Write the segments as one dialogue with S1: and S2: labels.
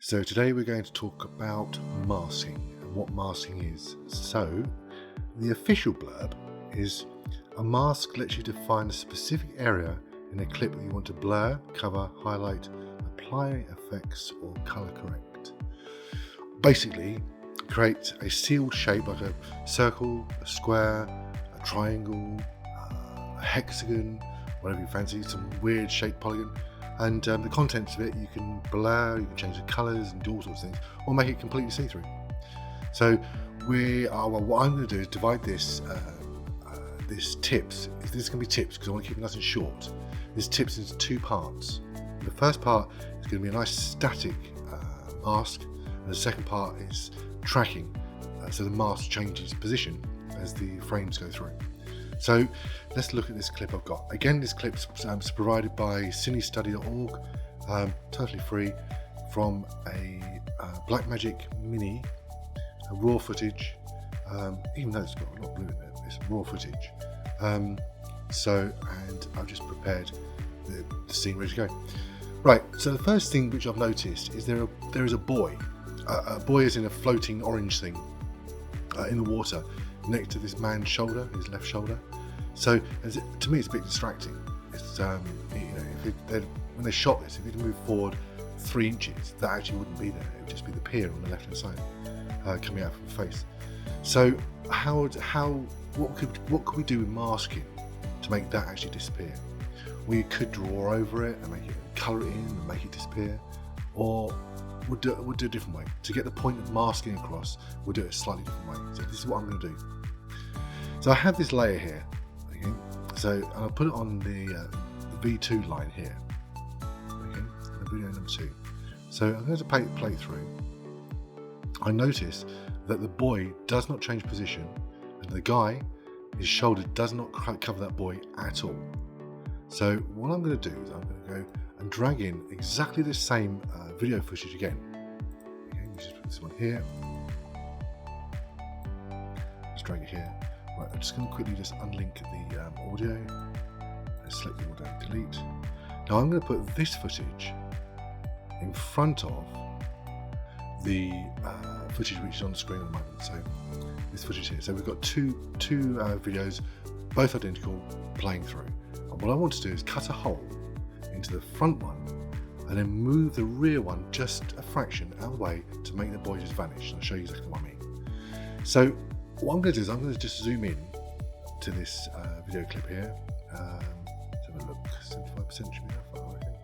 S1: So today we're going to talk about masking and what masking is. So the official blurb is a mask lets you define a specific area in a clip that you want to blur, cover, highlight, apply effects or color correct. Basically, create a sealed shape like a circle, a square, a triangle, a hexagon, whatever you fancy, some weird shaped polygon. And the contents of it you can blur, you can change the colours and do all sorts of things, or make it completely see-through. So what I'm going to do is divide this tips. This is going to be tips because I want to keep it nice and short. This tips into two parts. The first part is going to be a nice static mask, and the second part is tracking, so the mask changes position as the frames go through. So let's look at this clip I've got. Again, this clip's provided by cinestudy.org, totally free, from a Blackmagic Mini, a raw footage, even though it's got a lot of blue in there, it's raw footage. And I've just prepared the scene ready to go. Right, so the first thing which I've noticed is there is a buoy. A buoy is in a floating orange thing in the water, next to this man's shoulder, his left shoulder. So to me it's a bit distracting. It's when they shot this, if it had moved forward 3 inches, that actually wouldn't be there. It would just be the pier on the left hand side coming out from the face. So what could we do with masking to make that actually disappear? We could draw over it and make it colour it in and make it disappear, or we'll do it a different way. To get the point of masking across, we'll do it a slightly different way. So this is what I'm going to do. So I have this layer here, okay? So I'll put it on the V2 line here, okay? The video number 2. So I'm going to play through. I notice that the buoy does not change position, and the guy, his shoulder does not cover that buoy at all. So what I'm going to do is I'm going to go and drag in exactly the same video footage again. Okay, we just put this one here. Let's drag it here. Right, I'm just going to quickly just unlink the audio. Let's select the audio, delete. Now I'm going to put this footage in front of the footage which is on the screen at the moment. So this footage here. So we've got two videos, both identical, playing through. And what I want to do is cut a hole into the front one and then move the rear one just a fraction out of the way to make the buoy just vanish. I'll show you exactly what I mean. So what I'm going to do is I'm going to just zoom in to this video clip here. Let's have a look. 75% should be enough, I think.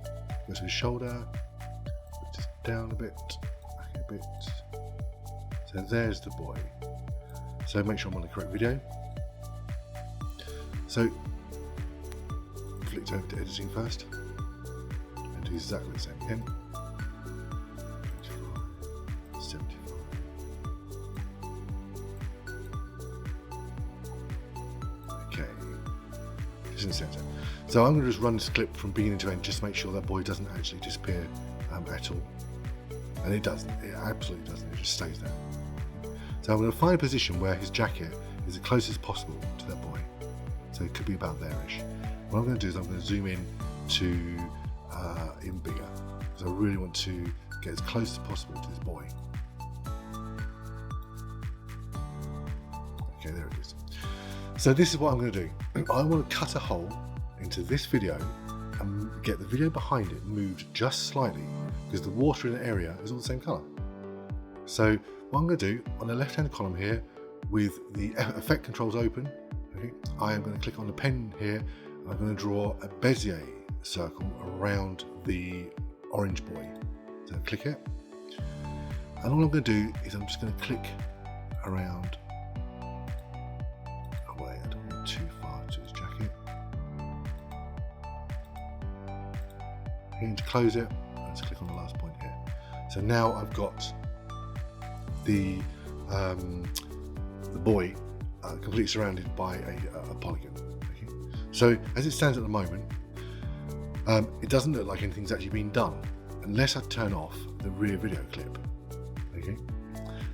S1: Go to his shoulder, just down a bit, back a bit. So there's the buoy. So make sure I'm on the correct video. So flick over to editing first and do exactly the same again. 25, 75. Okay, just in the center. So I'm going to just run this clip from beginning to end just to make sure that buoy doesn't actually disappear at all. And it doesn't, it absolutely doesn't, it just stays there. So I'm going to find a position where his jacket is as close as possible to that buoy. So it could be about there-ish. What I'm going to do is I'm going to zoom in to even bigger, because I really want to get as close as possible to this buoy. Okay, there it is. So this is what I'm going to do. I want to cut a hole into this video and get the video behind it moved just slightly, because the water in the area is all the same colour. So what I'm going to do, on the left-hand column here, with the effect controls open, okay, I am going to click on the pen here, and I'm going to draw a bezier circle around the orange buoy. So click it, and all I'm going to do is I'm just going to click around. Oh wait, I don't want too far to his jacket. Going to close it. Let's click on the last point here. So now I've got the buoy completely surrounded by a polygon. Okay. So as it stands at the moment, it doesn't look like anything's actually been done unless I turn off the rear video clip. Okay.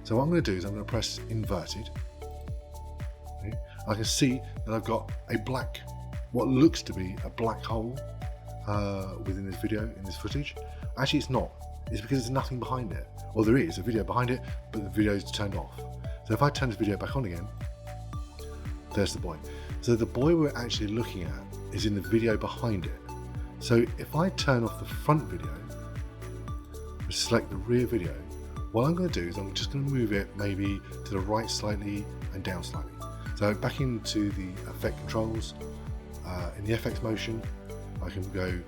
S1: So what I'm going to do is I'm going to press inverted. Okay. I can see that I've got a black, what looks to be a black hole within this video, in this footage. Actually, it's not. is because there's nothing behind it. Or there is a video behind it, but the video is turned off. So if I turn this video back on again, there's the boy. So the boy we're actually looking at is in the video behind it. So if I turn off the front video, select the rear video, what I'm going to do is I'm just going to move it maybe to the right slightly and down slightly. So back into the effect controls, in the FX motion, I can go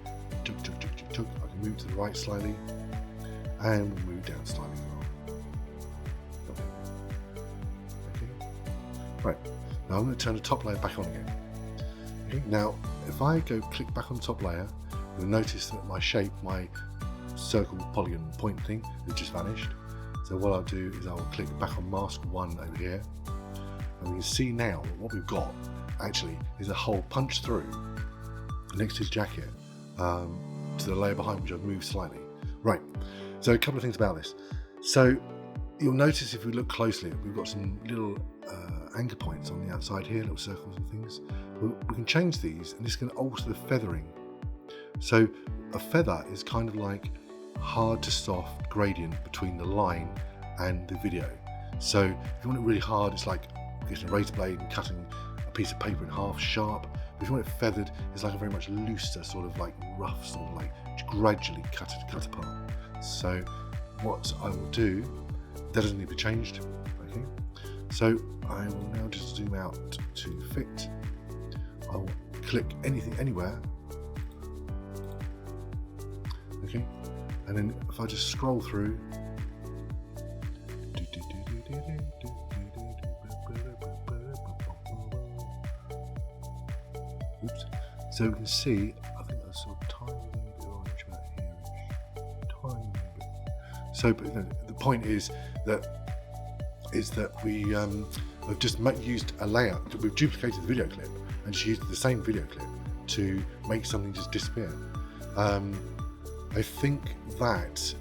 S1: chug, chug, chug, chug, chug. I can move to the right slightly, and we'll move down slightly as well. Okay. Right, now I'm going to turn the top layer back on again. Okay. Now if I go click back on the top layer, you'll notice that my shape, my circle, polygon, point thing has just vanished. So what I'll do is I'll click back on mask 1 over here, and we can see now what we've got actually is a hole punched through next to his jacket to the layer behind, which I've moved slightly. Right, so a couple of things about this. So you'll notice if we look closely, we've got some little anchor points on the outside here, little circles and things. We can change these, and this can alter the feathering. So a feather is kind of like hard to soft gradient between the line and the video. So if you want it really hard, it's like getting a razor blade and cutting a piece of paper in half sharp. But if you want it feathered, it's like a very much looser, sort of like rough, sort of like gradually cut apart. So what I will do, that doesn't need to be changed. Okay. So I will now just zoom out to fit. I will click anything, anywhere. Okay. And then if I just scroll through, oops. So we can see, I think that's sort of tiny bit orange about here-ish, tiny bit. So, but the point is that we have just used a layout. We've duplicated the video clip and just used the same video clip to make something just disappear. I think that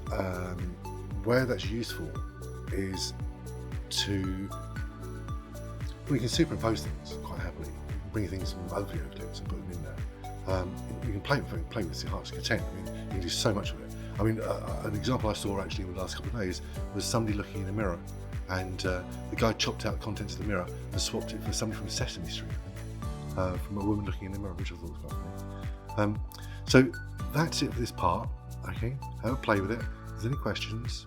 S1: where that's useful is we can superimpose things quite happily. You can bring things from other video clips and put them in there. You can play with this to your heart's content. I mean, you can do so much with it. I mean, an example I saw actually in the last couple of days was somebody looking in a mirror, and the guy chopped out the contents of the mirror and swapped it for somebody from Sesame Street, I think, from a woman looking in the mirror, which I thought was quite funny. So that's it for this part. Okay, have a play with it. If there's any questions,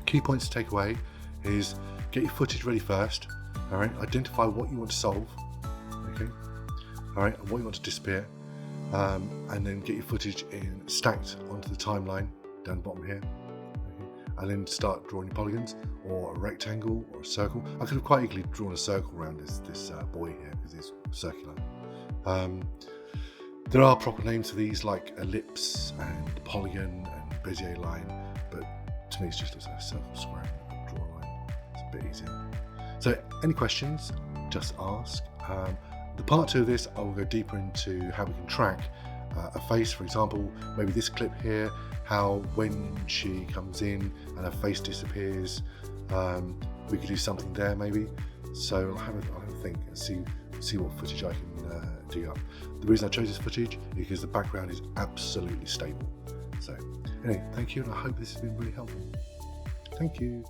S1: key points to take away is get your footage ready first. All right, identify what you want to solve. Okay, all right, and what you want to disappear, and then get your footage stacked onto the timeline down the bottom here. Okay? And then start drawing your polygons, or a rectangle, or a circle. I could have quite easily drawn a circle around this boy here because it's circular. There are proper names for these, like ellipse and polygon and bezier line, but to me it just looks like a circle, square, and draw a line. It's a bit easier. So any questions, just ask. The part 2 of this, I will go deeper into how we can track a face, for example, maybe this clip here, how when she comes in and her face disappears, we could do something there maybe. So I'll have a think and see what footage I can dig up. The reason I chose this footage is because the background is absolutely stable. So anyway, thank you, and I hope this has been really helpful. Thank you.